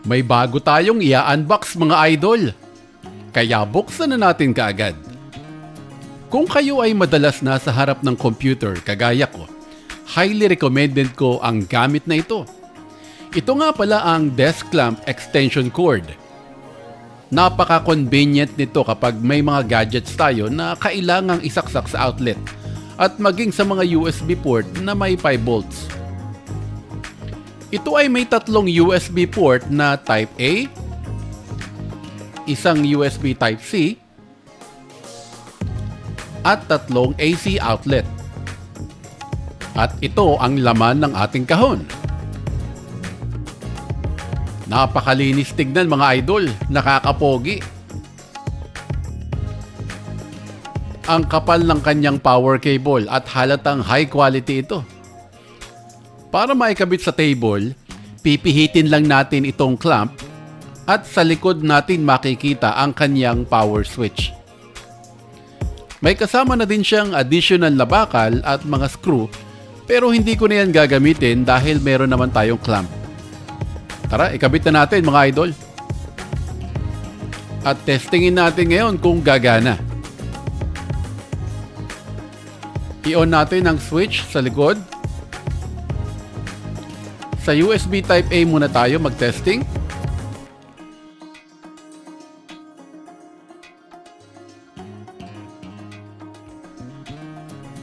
May bago tayong i-unbox mga idol. Kaya buksan na natin kaagad. Kung kayo ay madalas nasa harap ng computer kagaya ko, highly recommended ko ang gamit na ito. Ito nga pala ang desk clamp extension cord. Napaka-convenient nito kapag may mga gadgets tayo na kailangang isaksak sa outlet at maging sa mga USB port na may 5 volts. Ito ay may tatlong USB port na Type A, isang USB Type C, at tatlong AC outlet. At ito ang laman ng ating kahon. Napakalinis tignan mga idol, nakakapogi. Ang kapal ng kanyang power cable at halatang high quality ito. Para maikabit sa table, pipihitin lang natin itong clamp at sa likod natin makikita ang kanyang power switch. May kasama na din siyang additional na bakal at mga screw pero hindi ko na yan gagamitin dahil meron naman tayong clamp. Tara, ikabit na natin mga idol. At testingin natin ngayon kung gagana. I-on natin ang switch sa likod. Sa USB Type A muna tayo mag-testing.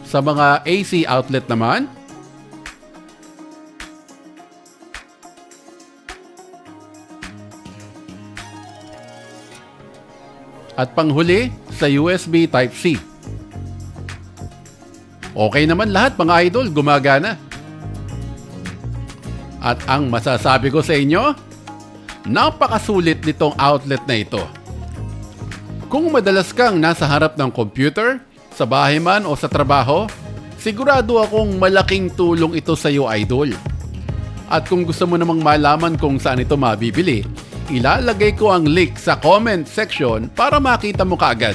Sa mga AC outlet naman, at panghuli sa USB Type C. Okay naman lahat mga idol, gumagana. At ang masasabi ko sa inyo, napakasulit nitong outlet na ito. Kung madalas kang nasa harap ng computer, sa bahay man o sa trabaho, sigurado akong malaking tulong ito sa iyo idol. At kung gusto mo namang malaman kung saan ito mabibili, ilalagay ko ang link sa comment section para makita mo kaagad.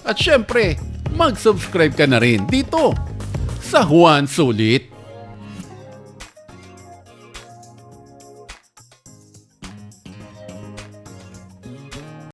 At syempre, mag-subscribe ka na rin dito sa Juan Sulit.